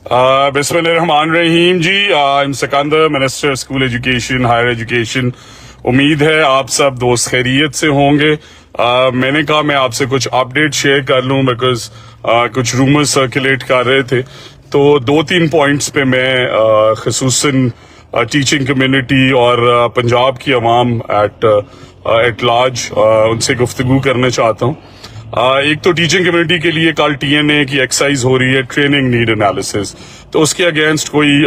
बिस्मिल्लाहिर्रहमानिर्रहीम जी। Sikandar, minister school education, higher education. उम्मीद है आप सब दोस्त खैरियत से होंगे। मैंने कहा मैं आपसे कुछ अपडेट शेयर कर लूं बिकॉज कुछ रूमर्स सर्कुलेट कर रहे थे, तो 2-3 पॉइंट्स पे मैं खसूसन टीचिंग कम्युनिटी और पंजाब की अवाम एट लार्ज उनसे गुफ्तगू करना चाहता हूँ। एक तो टीचिंग कम्युनिटी के लिए कल टीएनए की एक्सरसाइज हो रही है, ट्रेनिंग नीड एनालिसिस, तो उसके अगेंस्ट कोई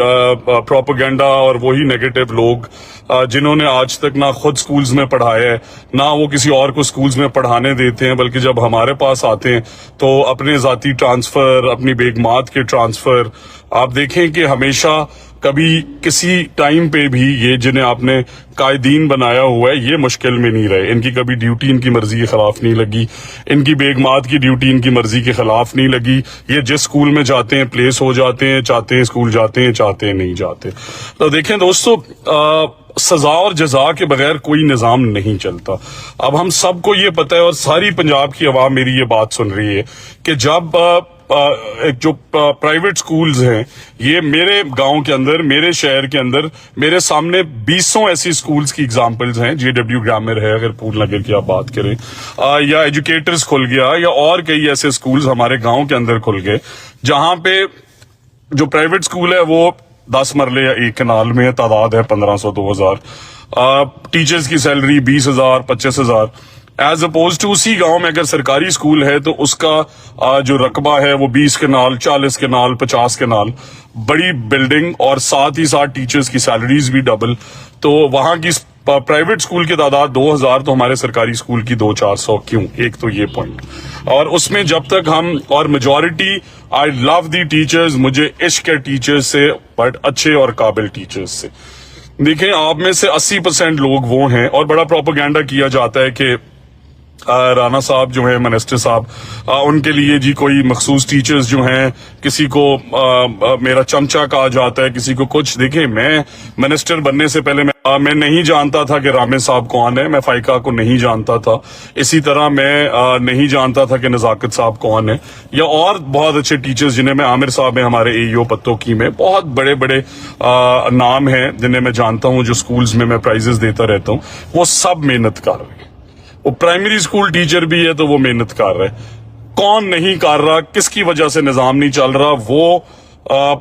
प्रोपेगेंडा और वही नेगेटिव लोग जिन्होंने आज तक ना खुद स्कूल्स में पढ़ाया है ना वो किसी और को स्कूल्स में पढ़ाने देते हैं, बल्कि जब हमारे पास आते हैं तो अपने जाती ट्रांसफर, अपनी बेगमात के ट्रांसफर, आप देखें कि हमेशा कभी किसी टाइम पे भी ये जिन्हें आपने कायदीन बनाया हुआ है ये मुश्किल में नहीं रहे। इनकी कभी ड्यूटी इनकी मर्जी के खिलाफ नहीं लगी, इनकी बेगमात की ड्यूटी इनकी मर्जी के खिलाफ नहीं लगी। ये जिस स्कूल में जाते हैं प्लेस हो जाते हैं, चाहते हैं स्कूल जाते हैं, चाहते हैं नहीं जाते। तो देखें दोस्तों, सजा और जजा के बगैर कोई निजाम नहीं चलता। अब हम सबको ये पता है और सारी पंजाब की आवाम मेरी ये बात सुन रही है कि जब जो प्राइवेट स्कूल्स हैं, ये मेरे गांव के अंदर, मेरे शहर के अंदर मेरे सामने 20 ऐसी स्कूल्स की एग्जांपल्स हैं। जेडब्ल्यू ग्रामर है अगर पूर्णनगर की आप बात करें, या एजुकेटर्स खुल गया, या और कई ऐसे स्कूल्स हमारे गांव के अंदर खुल गए जहां पे जो प्राइवेट स्कूल है वो 10 मरले या एक कनाल में है, तादाद है 1500-2000, टीचर्स की सैलरी 20,000 25,000। एज अपोज टू उसी गांव में अगर सरकारी स्कूल है तो उसका जो रकबा है वो 20 कनाल, 40 कनाल, 50 कनाल, बड़ी बिल्डिंग और साथ ही साथ टीचर्स की सैलरीज भी डबल। तो वहां की प्राइवेट स्कूल की तादाद 2000 तो हमारे सरकारी स्कूल की 200-400 क्यों? एक तो ये पॉइंट। और उसमें जब तक हम और majority, I love the teachers, मुझे इश्क है टीचर्स से, बट अच्छे और काबिल टीचर्स से। देखें, आप में से 80% लोग वो हैं और बड़ा प्रोपेगेंडा किया जाता है कि राणा साहब जो है मिनिस्टर साहब, उनके लिए जी कोई मखसूस टीचर्स जो हैं, किसी को मेरा चमचा कहा जाता है, किसी को कुछ। देखिए, मैं मिनिस्टर बनने से पहले मैं नहीं जानता था कि रामे साहब कौन है, मैं फाइका को नहीं जानता था। इसी तरह मैं नहीं जानता था कि नजाकत साहब कौन है, या और बहुत अच्छे टीचर्स जिन्हें मैं, आमिर साहब हैं हमारे एईओ पत्तों की में, बहुत बड़े बड़े नाम हैं जिन्हें मैं जानता हूं, जो स्कूल्स में मैं प्राइजेस देता रहता हूं। वो सब मेहनत कर रहे हैं। वो प्राइमरी स्कूल टीचर भी है तो वो मेहनत कर रहा है। कौन नहीं कर रहा, किसकी वजह से निजाम नहीं चल रहा? वो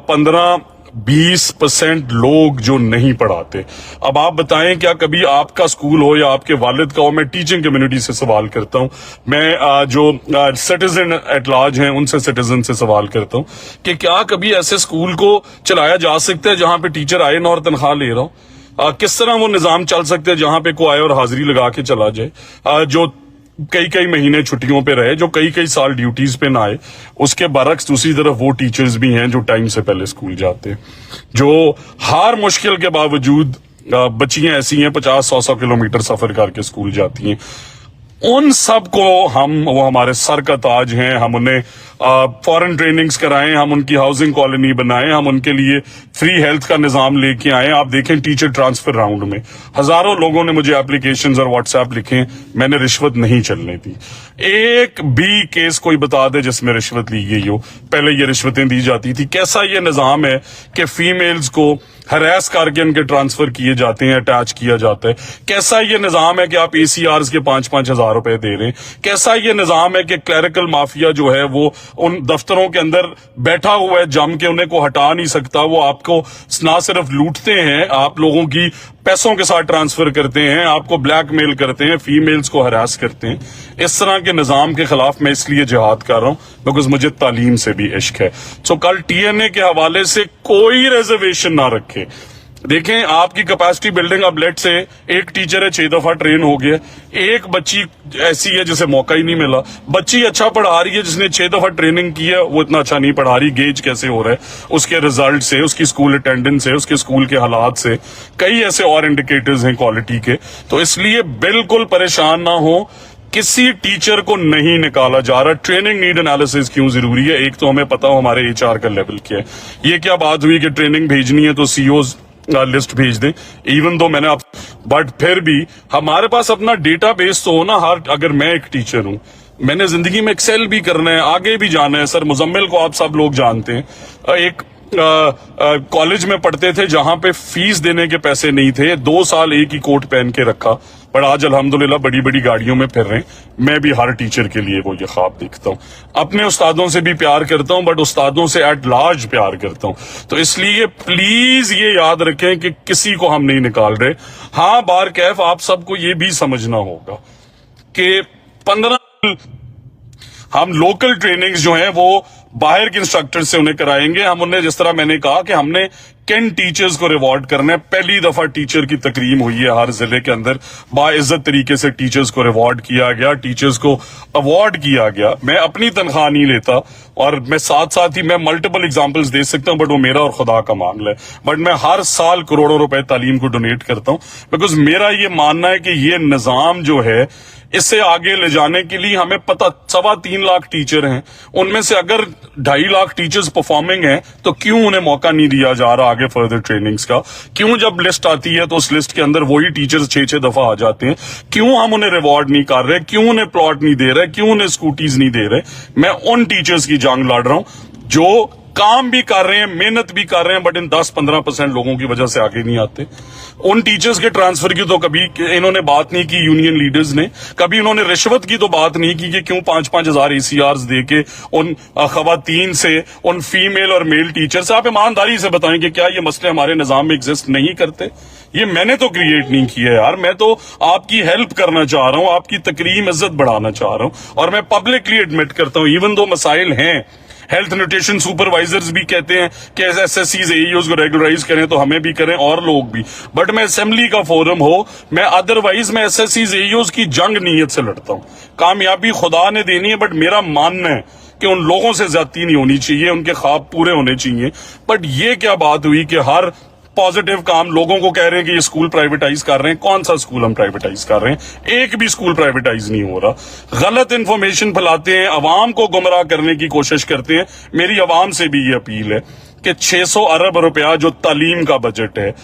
15-20% लोग जो नहीं पढ़ाते। अब आप बताएं, क्या कभी आपका स्कूल हो या आपके वालिद का हो? मैं टीचिंग कम्युनिटी से सवाल करता हूं, मैं जो सिटीजन एट लार्ज हैं उनसे, सिटीजन से सवाल करता हूं कि क्या कभी ऐसे स्कूल को चलाया जा सकता है जहां पे टीचर आए ना और तनख्वाह ले रहा हो? किस तरह वो निजाम चल सकते हैं जहां पे कोई आए और हाजिरी लगा के चला जाए, जो कई महीने छुट्टियों पे रहे, जो कई साल ड्यूटीज पे ना आए। उसके बरक्स दूसरी तरफ वो टीचर्स भी हैं जो टाइम से पहले स्कूल जाते हैं, जो हर मुश्किल के बावजूद, बच्चियां ऐसी हैं 50-100 किलोमीटर सफर करके स्कूल जाती हैं। उन सब को वो हमारे सर का ताज हैं। हम उन्हें फॉरेन ट्रेनिंग्स कराएं, हम उनकी हाउसिंग कॉलोनी बनाएं, हम उनके लिए फ्री हेल्थ का निजाम लेके आए। आप देखें, टीचर ट्रांसफर राउंड में हजारों लोगों ने मुझे एप्लीकेशंस और व्हाट्सएप लिखे, मैंने रिश्वत नहीं चलने दी। एक भी केस कोई बता दे जिसमें रिश्वत ली गई हो। पहले ये रिश्वतें दी जाती थी। कैसा ये निजाम है कि फीमेल्स को हरास करके उनके ट्रांसफर किए जाते हैं, अटैच किया जाता है? कैसा ये निजाम है कि आप एसीआरस के 5-5 हजार रुपए दे रहे हैं? कैसा ये निजाम है कि क्लरिकल माफिया जो है वो उन दफ्तरों के अंदर बैठा हुआ है जम के, उन्हें को हटा नहीं सकता? वो आपको ना सिर्फ लूटते हैं, आप लोगों की पैसों के साथ ट्रांसफर करते हैं, आपको ब्लैकमेल करते हैं, फीमेल्स को हरास करते हैं। इस तरह के निजाम के खिलाफ मैं इसलिए जिहाद कर रहा हूं बिकॉज मुझे तालीम से भी इश्क है। सो कल टीएनए के हवाले से कोई रिजर्वेशन ना रखे। देखें, आपकी कैपेसिटी बिल्डिंग, अब लेट से एक टीचर है 6 दफा ट्रेन हो गया, एक बच्ची ऐसी है जिसे मौका ही नहीं मिला। बच्ची अच्छा पढ़ा रही है, जिसने 6 दफा ट्रेनिंग की है वो इतना अच्छा नहीं पढ़ा रही। गेज कैसे हो रहा है? उसके रिजल्ट से, उसकी स्कूल अटेंडेंस से, उसके स्कूल के हालात से, कई ऐसे और इंडिकेटर्स हैं क्वालिटी के। तो इसलिए बिल्कुल परेशान ना हो, किसी टीचर को नहीं निकाला जा रहा। ट्रेनिंग नीड एनालिसिस क्यों जरूरी है? एक तो हमें पता हो हमारे एचआर का लेवल क्या है। ये क्या बात हुई कि ट्रेनिंग भेजनी है तो सीओज लिस्ट भेज दें, इवन दो मैंने आप, बट फिर भी हमारे पास अपना डेटा बेस तो हो ना। अगर मैं एक टीचर हूं, मैंने जिंदगी में एक्सेल भी करना है, आगे भी जाना है। सर मुजम्मिल को आप सब लोग जानते हैं, एक कॉलेज में पढ़ते थे जहां पे फीस देने के पैसे नहीं थे, 2 साल एक ही कोट पहन के रखा, पर आज अल्हम्दुलिल्लाह बड़ी बड़ी गाड़ियों में फिर रहे हैं। मैं भी हर टीचर के लिए वो ये ख्वाब देखता हूँ। अपने उस्तादों से भी प्यार करता हूँ, बट उस्तादों से एट लार्ज प्यार करता हूँ। तो इसलिए प्लीज ये याद रखें कि किसी को हम नहीं निकाल रहे। हाँ, बार कैफ आप सबको ये भी समझना होगा कि 15 हम लोकल ट्रेनिंग्स जो हैं वो बाहर के इंस्ट्रक्टर से उन्हें कराएंगे। हम उन्हें, जिस तरह मैंने कहा कि हमने किन टीचर्स को रिवॉर्ड करना है, पहली दफा टीचर की तकरीम हुई है हर जिले के अंदर, बाइज्जत तरीके से टीचर्स को रिवॉर्ड किया गया, टीचर्स को अवार्ड किया गया। मैं अपनी तनख्वाह नहीं लेता, और मैं साथ साथ ही मैं मल्टीपल एग्जांपल्स दे सकता हूं, बट वो मेरा और खुदा का मामला है। बट मैं हर साल करोड़ों रुपए तालीम को डोनेट करता हूं, बिकॉज मेरा ये मानना है कि ये निजाम जो है इससे आगे ले जाने के लिए हमें पता 3.25 लाख टीचर हैं, उनमें से अगर 2.5 लाख टीचर्स परफॉर्मिंग हैं तो क्यों उन्हें मौका नहीं दिया जा रहा आगे फर्दर ट्रेनिंग्स का? क्यों जब लिस्ट आती है तो उस लिस्ट के अंदर वही टीचर्स 6-6 दफा आ जाते हैं? क्यों हम उन्हें रिवॉर्ड नहीं कर रहे? क्यों उन्हें प्लॉट नहीं दे रहे? क्यों उन्हें स्कूटीज नहीं दे रहे? मैं उन टीचर्स की जंग लड़ रहा हूं जो काम भी कर रहे हैं, मेहनत भी कर रहे हैं, बट इन 10-15% लोगों की वजह से आगे नहीं आते। उन टीचर्स के ट्रांसफर की तो कभी इन्होंने बात नहीं की, यूनियन लीडर्स ने कभी इन्होंने रिश्वत की तो बात नहीं की कि क्यों 5-5 हजार ACRs दे के उन खवातीन से, उन फीमेल और मेल टीचर से, आप ईमानदारी से बताएं कि क्या ये मसले हमारे निजाम में एग्जिस्ट नहीं करते? ये मैंने तो क्रिएट नहीं किया यार, मैं तो आपकी हेल्प करना चाह रहा हूं, आपकी तकरीम इज्जत बढ़ाना चाह रहा हूं, और मैं पब्लिकली एडमिट करता हूं इवन दो मसाइल हैं। हेल्थ न्यूट्रिशन सुपरवाइजर्स भी कहते हैं कि SSCs AEOs को रेगुलराइज करें तो हमें भी करें और लोग भी, बट मैं असेंबली का फोरम हो, मैं अदरवाइज मैं SSCs AEOs की जंग नीयत से लड़ता हूं। कामयाबी खुदा ने देनी है, बट मेरा मानना है कि उन लोगों से ज्यादती नहीं होनी चाहिए, उनके ख्वाब पूरे होने चाहिए। बट ये क्या बात हुई कि हर पॉजिटिव काम लोगों को कह रहे हैं कि ये स्कूल प्राइवेटाइज कर रहे हैं। कौन सा स्कूल हम प्राइवेटाइज कर रहे हैं? एक भी स्कूल प्राइवेटाइज नहीं हो रहा। गलत इंफॉर्मेशन फैलाते हैं, अवाम को गुमराह करने की कोशिश करते हैं। मेरी अवाम से भी ये अपील है कि 600 अरब रुपया जो तालीम का बजट है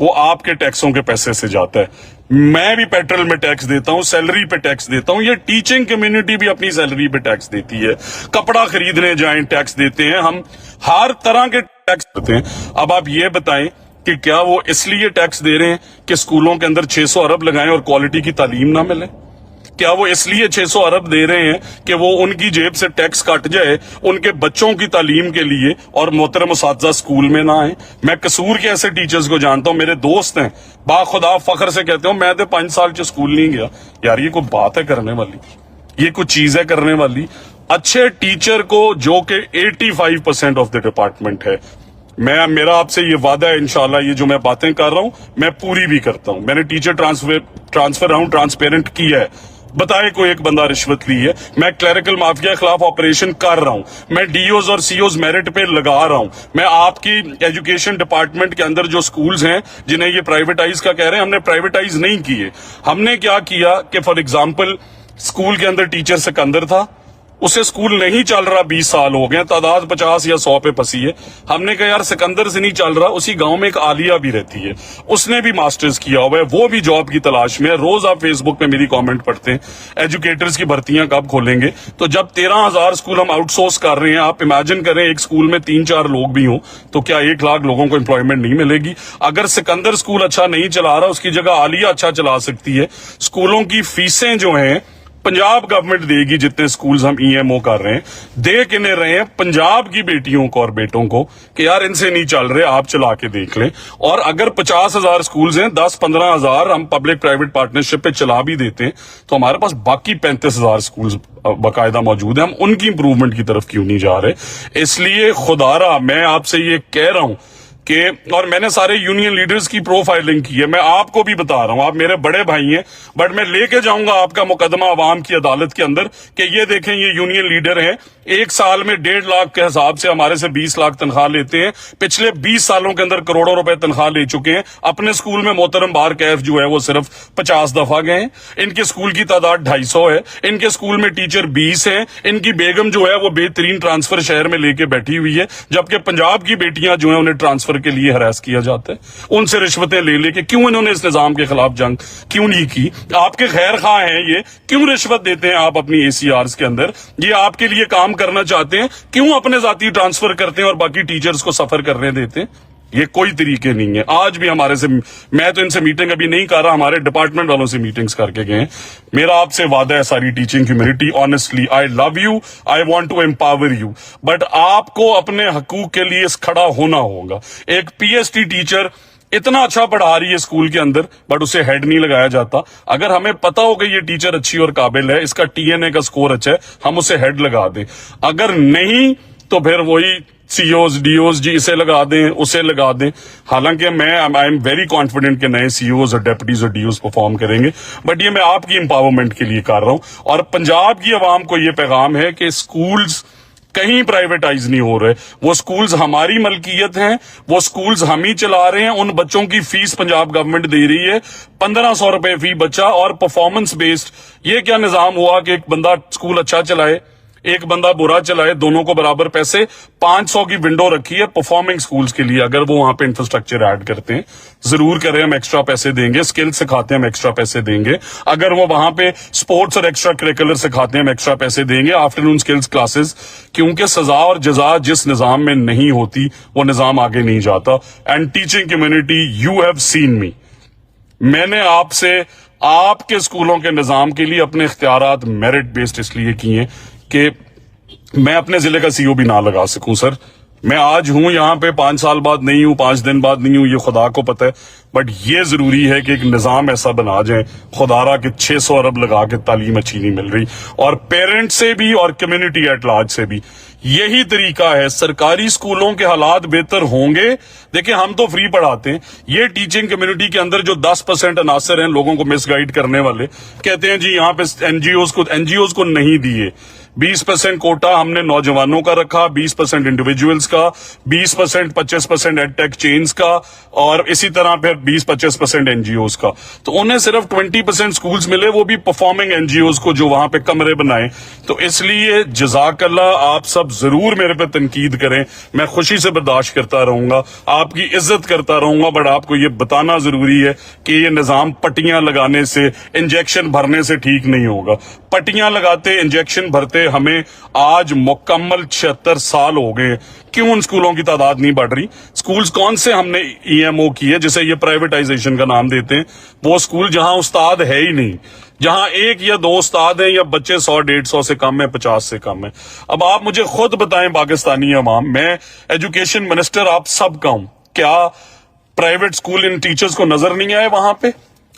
वो आपके टैक्सों के पैसे से जाता है। मैं भी पेट्रोल में टैक्स देता हूं, सैलरी पे टैक्स देता हूं, ये टीचिंग कम्युनिटी भी अपनी सैलरी पे टैक्स देती है। कपड़ा खरीदने जाएं टैक्स देते हैं, हम हर तरह के टैक्स देते हैं। अब आप ये बताएं कि क्या वो इसलिए टैक्स दे रहे हैं कि स्कूलों के अंदर 600 अरब लगाएं और क्वालिटी की तालीम ना मिले? क्या वो इसलिए 600 अरब दे रहे हैं कि वो उनकी जेब से टैक्स कट जाए उनके बच्चों की तालीम के लिए और मोहतरम उस्ताद स्कूल में ना आए? मैं कसूर के ऐसे टीचर्स को जानता हूं, मेरे दोस्त हैं, बाखुदा फख्र से कहते हो मैं तो 5 साल से स्कूल नहीं गया। यार ये कोई बात है करने वाली? ये कुछ चीज है करने वाली? अच्छे टीचर को, जो कि 85% ऑफ द डिपार्टमेंट है, मेरा आपसे ये वादा है इंशाल्लाह ये जो मैं बातें कर रहा हूं मैं पूरी भी करता हूं। मैंने टीचर ट्रांसफर राउंड ट्रांसपेरेंट किया है, बताए कोई एक बंदा रिश्वत ली है। मैं क्लरिकल माफिया के खिलाफ ऑपरेशन कर रहा हूं, मैं DOs और COs मेरिट पे लगा रहा हूं। मैं आपकी एजुकेशन डिपार्टमेंट के अंदर जो स्कूल्स हैं जिन्हें ये प्राइवेटाइज का कह रहे हैं, हमने प्राइवेटाइज नहीं किए। हमने क्या किया कि फॉर एग्जाम्पल स्कूल के अंदर टीचर सिकंदर था, उसे स्कूल नहीं चल रहा, 20 साल हो गए, तादाद 50 या 100 पे फंसी है। हमने कहा यार सिकंदर से नहीं चल रहा, उसी गांव में एक आलिया भी रहती है, उसने भी मास्टर्स किया हुआ है, वो भी जॉब की तलाश में है। रोज आप फेसबुक पे मेरी कमेंट पढ़ते हैं एजुकेटर्स की भर्तियां कब खोलेंगे। तो जब 13,000 स्कूल हम आउटसोर्स कर रहे हैं, आप इमेजिन करें एक स्कूल में 3-4 लोग भी हों तो क्या 1 लाख लोगों को एम्प्लॉयमेंट नहीं मिलेगी? अगर सिकंदर स्कूल अच्छा नहीं चला रहा, उसकी जगह आलिया अच्छा चला सकती है। स्कूलों की फीसें जो हैं पंजाब गवर्नमेंट देगी, जितने स्कूल्स हम EMO कर रहे हैं, दे के नहीं रहे हैं पंजाब की बेटियों को और बेटों को कि यार इनसे नहीं चल रहे, आप चला के देख लें। और अगर 50,000 स्कूल्स हैं, 10-15 हजार हम पब्लिक प्राइवेट पार्टनरशिप पे चला भी देते हैं तो हमारे पास बाकी 35,000 स्कूल्स बाकायदा मौजूद है। हम उनकी इंप्रूवमेंट की तरफ क्यों नहीं जा रहे? इसलिए खुदारा मैं आपसे ये कह रहा हूं कि, और मैंने सारे यूनियन लीडर्स की प्रोफाइलिंग की है, मैं आपको भी बता रहा हूं, आप मेरे बड़े भाई हैं, बट मैं लेके जाऊंगा आपका मुकदमा अवाम की अदालत के अंदर कि ये देखें ये यूनियन लीडर हैं, 1 साल में 1.5 लाख के हिसाब से हमारे से 20 लाख तनख्वाह लेते हैं, पिछले 20 सालों के अंदर करोड़ों रुपए तनख्वाह ले चुके हैं। अपने स्कूल में मोहतरम बार कैफ जो है वो सिर्फ 50 दफा गए हैं, इनके स्कूल की तादाद 250 है, इनके स्कूल में टीचर 20 हैं, इनकी बेगम जो है वो बेहतरीन ट्रांसफर शहर में लेके बैठी हुई है, जबकि पंजाब की बेटियां जो है उन्हें ट्रांसफर کے لیے ہراس کیا جاتا ہے، ان سے رشوتیں لے لے کے. کیوں انہوں نے اس نظام کے خلاف جنگ کیوں نہیں کی؟ آپ کے خیر خواہ ہیں یہ، کیوں رشوت دیتے ہیں آپ اپنی اے سی آرز کے اندر؟ یہ آپ کے لیے کام کرنا چاہتے ہیں، کیوں اپنے ذاتی ٹرانسفر کرتے ہیں اور باقی ٹیچرز کو سفر کرنے دیتے ہیں؟ یہ کوئی طریقے نہیں ہے. آج بھی ہمارے سے، میں تو ان سے میٹنگ ابھی نہیں کر رہا، ہمارے ڈپارٹمنٹ والوں سے میٹنگز کر کے گئے ہیں. میرا آپ سے وعدہ ہے ساری teaching community, honestly I love you, I want to empower you, but آپ کو اپنے حقوق کے لیے کھڑا ہونا ہوگا. ایک پی ایس ٹی ٹیچر اتنا اچھا پڑھا رہی ہے اسکول کے اندر، بٹ اسے ہیڈ نہیں لگایا جاتا. اگر ہمیں پتا ہو کہ یہ ٹیچر اچھی اور قابل ہے، اس کا ٹی این اے کا سکور اچھا ہے، ہم اسے ہیڈ لگا دیں. اگر نہیں تو پھر وہی سی اوز ڈی اوز جی اسے لگا دیں، اسے لگا دیں. حالانکہ میں آئی ایم ویری کانفیڈنٹ کہ نئے سی اوز اور ڈیپٹیز اور ڈی اوز پرفارم کریں گے، بٹ یہ میں آپ کی امپاورمنٹ کے لیے کر رہا ہوں. اور پنجاب کی عوام کو یہ پیغام ہے کہ اسکولز کہیں پرائیویٹائز نہیں ہو رہے. وہ سکولز ہماری ملکیت ہیں، وہ سکولز ہم ہی چلا رہے ہیں. ان بچوں کی فیس پنجاب گورنمنٹ دے رہی ہے 1500 روپے فی بچہ، اور پرفارمنس بیسڈ. یہ کیا نظام ہوا کہ ایک بندہ سکول اچھا چلائے، ایک بندہ برا چلائے، دونوں کو برابر پیسے؟ 500 کی ونڈو رکھی ہے پرفارمنگ سکولز کے لیے. اگر وہ وہاں پہ انفراسٹرکچر ایڈ کرتے ہیں، ضرور کریں، ہم ایکسٹرا پیسے دیں گے. اسکل سکھاتے ہیں، ہم ایکسٹرا پیسے دیں گے. اگر وہ وہاں پہ سپورٹس اور ایکسٹرا کریکولر سکھاتے ہیں، ہم ایکسٹرا پیسے دیں گے. آفٹرنون اسکلز کلاسز، کیونکہ سزا اور جزا جس نظام میں نہیں ہوتی وہ نظام آگے نہیں جاتا. And teaching community, you have seen me, میں نے آپ سے آپ کے اسکولوں کے نظام کے لیے اپنے اختیارات میرٹ بیسڈ اس لیے کیے کہ میں اپنے ضلع کا سی او بھی نہ لگا سکوں. سر میں آج ہوں یہاں پہ، 5 سال بعد نہیں ہوں، 5 دن بعد نہیں ہوں، یہ خدا کو پتہ ہے. بٹ یہ ضروری ہے کہ ایک نظام ایسا بنا جائے خدا را کہ 600 ارب لگا کے تعلیم اچھی نہیں مل رہی، اور پیرنٹ سے بھی اور کمیونٹی ایٹ لارج سے بھی. یہی طریقہ ہے. سرکاری اسکولوں کے حالات بہتر ہوں گے. دیکھیں ہم تو فری پڑھاتے ہیں، یہ ٹیچنگ کمیونٹی کے اندر جو 10% عناصر ہیں لوگوں کو مس گائیڈ کرنے والے، کہتے ہیں جی یہاں پہ این جی اوز کو نہیں دیے. 20% کوٹا ہم نے نوجوانوں کا رکھا، 20% انڈیویجولز کا، 20% 25% ایڈ ٹیک چینز کا، اور اسی طرح پھر 20-25% این جی اوز کا. تو انہیں صرف 20% سکولز ملے، وہ بھی پرفارمنگ این جی اوز کو جو وہاں پہ کمرے بنائے. تو اس لیے جزاک اللہ، آپ سب ضرور میرے پہ تنقید کریں، میں خوشی سے برداشت کرتا رہوں گا، آپ کی عزت کرتا رہوں گا. بٹ آپ کو یہ بتانا ضروری ہے کہ یہ نظام پٹیاں لگانے سے، انجیکشن بھرنے سے ٹھیک نہیں ہوگا. پٹیاں لگاتے، انجیکشن بھرتے ہمیں آج مکمل 76 سال ہو گئے. کیوں ان سکولوں کی تعداد نہیں بڑھ رہی؟ سکولز کون سے ہم نے ای ایم او کیے جسے یہ پرائیویٹائزیشن کا نام دیتے ہیں؟ وہ سکول جہاں استاد ہے ہی نہیں، جہاں 1 یا 2 استاد ہیں، یا بچے 100-150 سے کم ہیں، 50 سے کم ہیں. اب آپ مجھے خود بتائیں پاکستانی عوام، میں ایجوکیشن منسٹر آپ سب کا ہوں، کیا پرائیویٹ سکول ان ٹیچرز کو نظر نہیں آئے وہاں پہ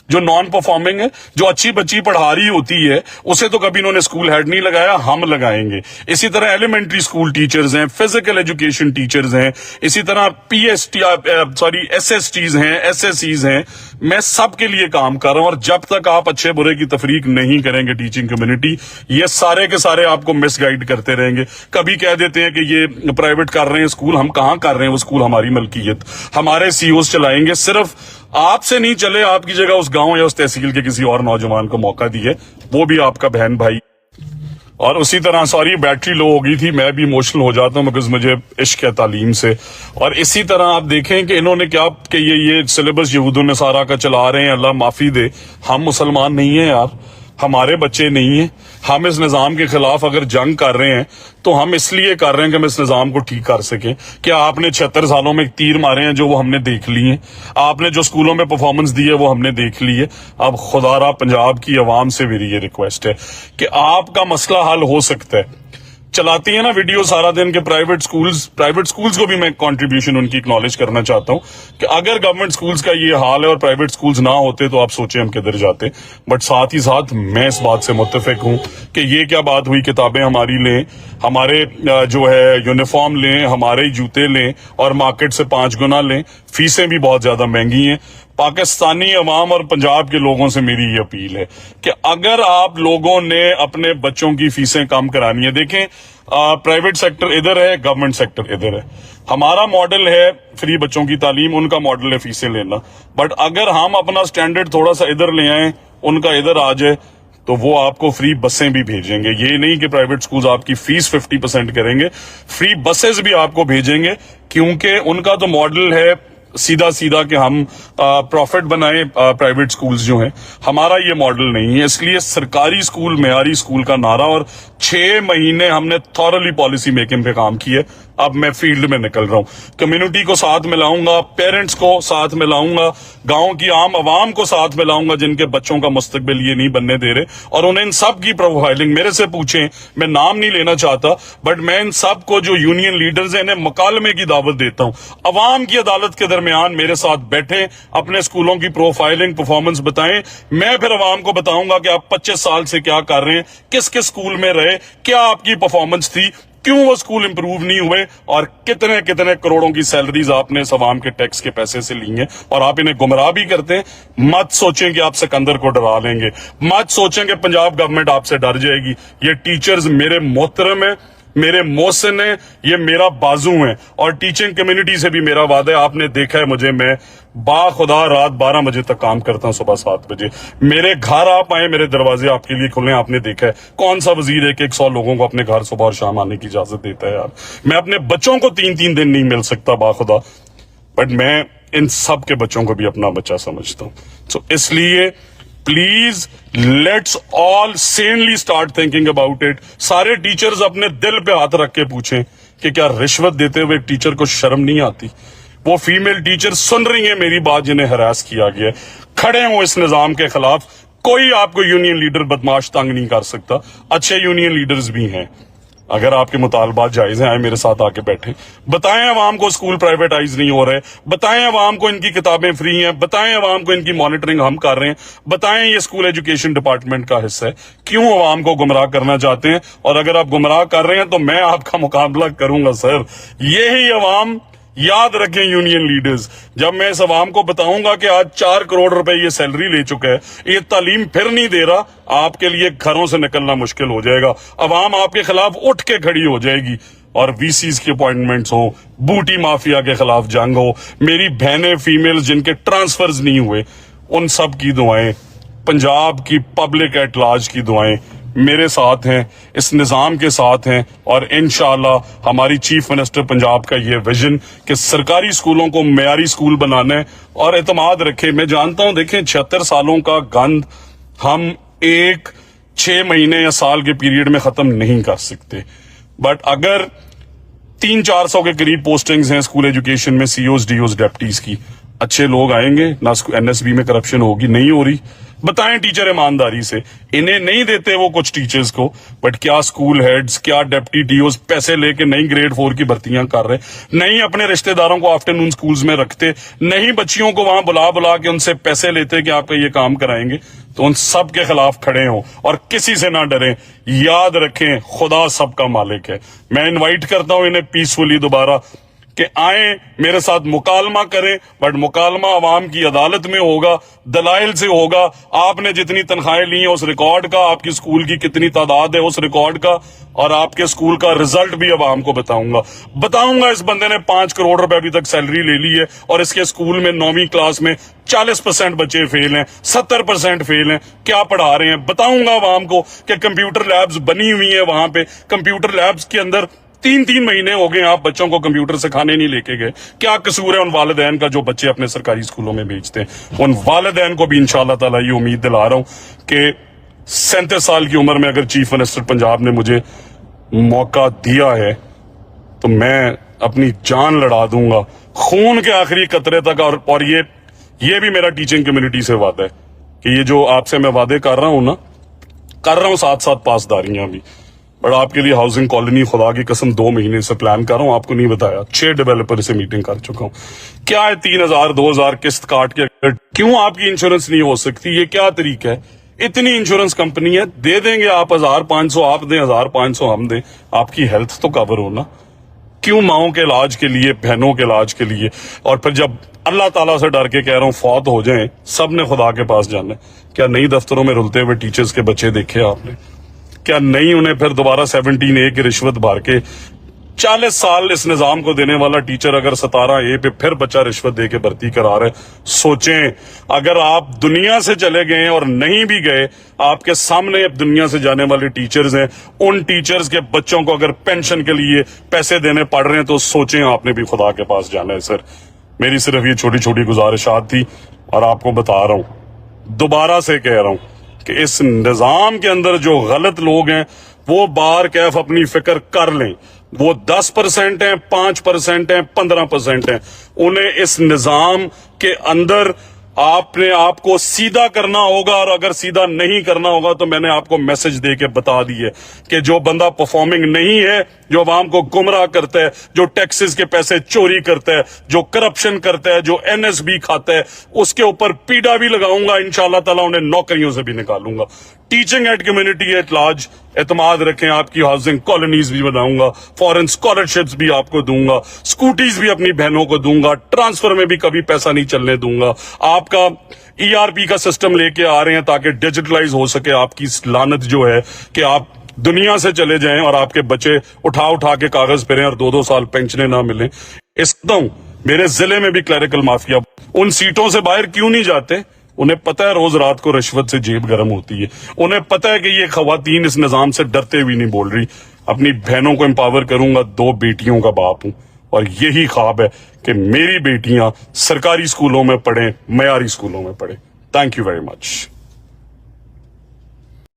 جو نان پرفارمنگ ہے؟ جو اچھی بچی پڑھا رہی ہوتی ہے اسے تو کبھی انہوں نے اسکول ہیڈ نہیں لگایا، ہم لگائیں گے. اسی طرح ایلیمنٹری اسکول ٹیچرز ہیں، فزیکل ایجوکیشن ٹیچرز ہیں، اسی طرح ایس ایس ٹیز ہیں، ایس ایس سیز ہیں. میں سب کے لیے کام کر رہا ہوں، اور جب تک آپ اچھے برے کی تفریق نہیں کریں گے ٹیچنگ کمیونٹی، یہ سارے کے سارے آپ کو مس گائیڈ کرتے رہیں گے. کبھی کہہ دیتے ہیں کہ یہ پرائیویٹ کر رہے ہیں اسکول، ہم کہاں کر رہے ہیں؟ وہ اسکول ہماری ملکیت، ہمارے سی اوز چلائیں گے. صرف آپ سے نہیں چلے، آپ کی جگہ اس گاؤں یا اس تحصیل کے کسی اور نوجوان کو موقع دیے، وہ بھی آپ کا بہن بھائی. اور اسی طرح سوری بیٹری لو ہو گئی تھی، میں بھی ایموشنل ہو جاتا ہوں بیکاز مجھے عشق ہے تعلیم سے. اور اسی طرح آپ دیکھیں کہ انہوں نے کیا کہ یہ سلیبس یہود و نصارہ کا چلا رہے ہیں، اللہ معافی دے. ہم مسلمان نہیں ہیں یار، ہمارے بچے نہیں ہیں. ہم اس نظام کے خلاف اگر جنگ کر رہے ہیں تو ہم اس لیے کر رہے ہیں کہ ہم اس نظام کو ٹھیک کر سکیں. کیا آپ نے 76 سالوں میں تیر مارے ہیں جو وہ ہم نے دیکھ لی ہیں؟ آپ نے جو اسکولوں میں پرفارمنس دی ہے وہ ہم نے دیکھ لی ہے. اب خدا را پنجاب کی عوام سے میری یہ ریکویسٹ ہے کہ آپ کا مسئلہ حل ہو سکتا ہے. چلاتی ہیں نا ویڈیو سارا دن کہ پرائیویٹ سکولز کو بھی میں کنٹریبیوشن ان کی اکنالج کرنا چاہتا ہوں کہ اگر گورنمنٹ سکولز کا یہ حال ہے اور پرائیویٹ سکولز نہ ہوتے تو آپ سوچیں ہم کدھر جاتے. بٹ ساتھ ہی ساتھ میں اس بات سے متفق ہوں کہ یہ کیا بات ہوئی کتابیں ہماری لیں، ہمارے جو ہے یونیفارم لیں، ہمارے جوتے لیں، اور مارکیٹ سے 5 گنا لیں. فیسیں بھی بہت زیادہ مہنگی ہیں. پاکستانی عوام اور پنجاب کے لوگوں سے میری یہ اپیل ہے کہ اگر آپ لوگوں نے اپنے بچوں کی فیسیں کم کرانی ہے، دیکھیں پرائیویٹ سیکٹر ادھر ہے، گورنمنٹ سیکٹر ادھر ہے. ہمارا ماڈل ہے فری بچوں کی تعلیم، ان کا ماڈل ہے فیسیں لینا. بٹ اگر ہم اپنا سٹینڈرڈ تھوڑا سا ادھر لے آئیں، ان کا ادھر آ جائے، تو وہ آپ کو فری بسیں بھی بھیجیں گے. یہ نہیں کہ پرائیویٹ سکولز آپ کی فیس 50% کریں گے، فری بسز بھی آپ کو بھیجیں گے क्योंकि उनका तो मॉडल है सीधा सीधा कि हम प्रॉफिट बनाएं प्राइवेट स्कूल्स जो हैं, हमारा ये मॉडल नहीं है। इसलिए सरकारी स्कूल मेयारी स्कूल का नारा, और 6 महीने हमने थॉरली पॉलिसी मेकिंग पे काम किया। अब मैं फील्ड में निकल रहा हूं, कम्युनिटी को साथ में लाऊंगा, पेरेंट्स को साथ में लाऊंगा, गांव की आम आवाम को साथ में लाऊंगा जिनके बच्चों का मुस्तकबिल ये नहीं बनने दे रहे, और उन्हें इन सब की प्रोफाइलिंग मेरे से पूछें, मैं नाम नहीं लेना चाहता, बट मैं इन सब को जो यूनियन लीडर्स हैं इन्हें मुकालमे की दावत देता हूं। अवाम की अदालत के दरमियान मेरे साथ बैठे, अपने स्कूलों की प्रोफाइलिंग परफॉर्मेंस बताएं, मैं फिर अवाम को बताऊंगा कि आप 25 साल से क्या कर रहे हैं, किस किस स्कूल में रहे, क्या आपकी परफॉर्मेंस थी, क्यों वो स्कूल इंप्रूव नहीं हुए, और कितने कितने करोड़ों की सैलरीज आपने इस अवाम के टैक्स के पैसे से ली हैं, और आप इन्हें गुमराह भी करते हैं। मत सोचें कि आप सिकंदर को डरा लेंगे, मत सोचें कि पंजाब गवर्नमेंट आपसे डर जाएगी। ये टीचर्स मेरे मोहतरम है, मेरे मोहसिन है, ये मेरा बाजू है, और टीचिंग कम्युनिटी से भी मेरा वादा है। आपने देखा है मुझे, मैं बाखुदा रात 12 बजे तक काम करता हूं, सुबह 7 बजे मेरे घर आप आए, मेरे दरवाजे आपके लिए खुले हैं। आपने देखा है कौन सा वजीर है कि 100 लोगों को अपने घर सुबह और शाम आने की इजाजत देता है। यार मैं अपने बच्चों को 3-3 दिन नहीं मिल सकता बाखुदा, बट मैं इन सब के बच्चों को भी अपना बच्चा समझता हूं। तो इसलिए please let's all sanely start thinking about it. सारे टीचर्स अपने दिल पे हाथ रख के पूछें कि क्या रिश्वत देते हुए एक टीचर को शर्म नहीं आती। वो फीमेल टीचर सुन रही है मेरी बात जिन्हें हरास किया गया, खड़े हो इस निजाम के खिलाफ। कोई आपको यूनियन लीडर बदमाश तंग नहीं कर सकता, अच्छे यूनियन लीडर्स भी हैं। अगर आपके मुतालबात जायज हैं, आए मेरे साथ आके बैठे, बताएं अवाम को स्कूल प्राइवेटाइज नहीं हो रहे, बताएं अवाम को इनकी किताबें फ्री हैं, बताएं अवाम को इनकी मॉनिटरिंग हम कर रहे हैं, बताएं ये स्कूल एजुकेशन डिपार्टमेंट का हिस्सा है। क्यों अवाम को गुमराह करना चाहते हैं? और अगर आप गुमराह कर रहे हैं तो मैं आपका मुकाबला करूंगा सर। यही अवाम याद रखें यूनियन लीडर्स, जब मैं इस अवाम को बताऊंगा कि आज 4 करोड़ रुपए ये सैलरी ले चुका है, ये तालीम फिर नहीं दे रहा, आपके लिए घरों से निकलना मुश्किल हो जाएगा। अवाम आपके खिलाफ उठ के खड़ी हो जाएगी, और वीसीज की अपॉइंटमेंट्स हो, बूटी माफिया के खिलाफ जंग हो, मेरी बहनें फीमेल्स जिनके ट्रांसफर्स नहीं हुए, उन सब की दुआएं, पंजाब की पब्लिक एट लार्ज की दुआएं मेरे साथ हैं, इस निजाम के साथ हैं। और इंशाअल्लाह हमारी चीफ मिनिस्टर पंजाब का ये विजन कि सरकारी स्कूलों को मेयारी स्कूल बनाना है, और एतमाद रखें। मैं जानता हूं, देखें 76 सालों का गंद हम 6 महीने या साल के पीरियड में खत्म नहीं कर सकते, बट अगर 300-400 के करीब पोस्टिंग्स हैं स्कूल एजुकेशन में, सीओज डीओज डेप्टीज की, अच्छे लोग आएंगे ना, एनएसबी में करप्शन होगी, नहीं हो रही। बताएं टीचर ईमानदारी से, इन्हें नहीं देते वो कुछ टीचर्स को, बट क्या स्कूल हेड्स, क्या डेप्टी डीओज पैसे लेके नहीं ग्रेड 4 की भर्तियां कर रहे, नहीं अपने रिश्तेदारों को आफ्टरनून स्कूल्स में रखते, नहीं बच्चियों को वहां बुला बुला के उनसे पैसे लेते कि आपका ये काम कराएंगे। तो उन सब के खिलाफ खड़े हों और किसी से ना डरें। याद रखें, खुदा सबका मालिक है। मैं इनवाइट करता हूं इन्हें पीसफुली दोबारा कि आए मेरे साथ मुकालमा करें, बट मुकालमा अवाम की अदालत में होगा, दलाइल से होगा। आपने जितनी तनख्वाहें ली हैं उस रिकॉर्ड का, आपकी स्कूल की कितनी तादाद है उस रिकॉर्ड का, और आपके स्कूल का रिजल्ट भी अवाम को बताऊंगा इस बंदे ने 5 करोड़ रुपए अभी तक सैलरी ले ली है, और इसके स्कूल में 9वीं क्लास में 40% बच्चे फेल हैं, 70% फेल हैं। क्या पढ़ा रहे हैं बताऊंगा अवाम को कि कंप्यूटर लैब्स बनी हुई है, वहां पे कंप्यूटर लैब्स के अंदर 3-3 महीने हो गए आप बच्चों को कंप्यूटर सिखाने नहीं लेके गए। क्या कसूर है उन वालिदैन का जो बच्चे अपने सरकारी स्कूलों में भेजते हैं? उन वालिदैन को भी इंशाअल्लाह ताला ये उम्मीद दिला रहा हूं कि 37 साल की उम्र में अगर चीफ मिनिस्टर पंजाब ने मुझे मौका दिया है तो मैं अपनी जान लड़ा दूंगा, खून के आखिरी कतरे तक। और ये भी मेरा टीचिंग कम्युनिटी से वादा है कि ये जो आपसे मैं वादे कर रहा हूं साथ साथ पासदारियां भी। बट आपके लिए हाउसिंग कॉलोनी खुदा की कसम 2 महीने से प्लान कर रहा हूं, आपको नहीं बताया। 6 डेवलपर से मीटिंग कर चुका हूं। क्या है 3,000-2,000 किस्त काट के क्यों आपकी इंश्योरेंस नहीं हो सकती? ये क्या तरीका है? इतनी इंश्योरेंस कंपनी है, दे देंगे आप 1,500 आप दें, 1,500 हम दें, आपकी हेल्थ तो कवर हो ना। क्यों माओं के इलाज के लिए, बहनों के इलाज के लिए, और फिर जब अल्लाह ताला से डर के कह रहा हूं फौत हो जाएं, सब ने खुदा के पास जाना है। क्या नई दफ्तरों में रुलते हुए टीचर्स के बच्चे देखे आपने? क्या नहीं उन्हें फिर दोबारा 17A की रिश्वत भर के 40 साल इस निजाम को देने वाला टीचर अगर 17A पे फिर बच्चा रिश्वत दे के भर्ती करा रहे, सोचें अगर आप दुनिया से चले गए और नहीं भी गए, आपके सामने अब दुनिया से जाने वाले टीचर्स हैं, उन टीचर्स के बच्चों को अगर पेंशन के लिए पैसे देने पड़ रहे हैं तो सोचें आपने भी खुदा के पास जाना है। सर मेरी सिर्फ ये छोटी छोटी गुजारिशात थी और आपको बता रहा हूं, दोबारा से कह रहा हूं कि इस निजाम के अंदर जो गलत लोग हैं वो बार कैफ अपनी फिक्र कर लें। वो 10% हैं, 5% हैं, 15% हैं, उन्हें इस निजाम के अंदर आपने आपको सीधा करना होगा, और अगर सीधा नहीं करना होगा तो मैंने आपको मैसेज दे के बता दी है कि जो बंदा परफॉर्मिंग नहीं है, जो अवाम को गुमराह करता है, जो टैक्सेस के पैसे चोरी करता है, जो करप्शन करता है, जो NSB खाता है, उसके ऊपर पीड़ा भी लगाऊंगा इंशाल्लाह ताला, उन्हें नौकरियों से भी निकालूंगा। Teaching eight community at large एतमाद रखें, आपकी हाउसिंग कॉलोनीज भी बनाऊंगा, फॉरेन स्कॉलरशिप्स भी आपको दूंगा, स्कूटीज भी अपनी बहनों को दूंगा, ट्रांसफर में भी कभी पैसा नहीं चलने दूंगा। आपका ERP का सिस्टम लेके आ रहे हैं ताकि डिजिटलाइज हो सके आपकी लानत जो है कि आप दुनिया से चले जाएं और आपके बच्चे उठा उठा के कागज फिरें और 2-2 साल पेंशनें ना मिलें। मेरे जिले में भी क्लरिकल माफिया उन सीटों से बाहर क्यों नहीं जाते? उन्हें पता है रोज रात को रिश्वत से जेब गर्म होती है, उन्हें पता है कि ये खवातीन इस निजाम से डरते हुए नहीं बोल रही। अपनी बहनों को एम्पावर करूंगा, 2 बेटियों का बाप हूं और यही ख्वाब है कि मेरी बेटियां सरकारी स्कूलों में पढ़ें, मयारी स्कूलों में पढ़ें। Thank you very much.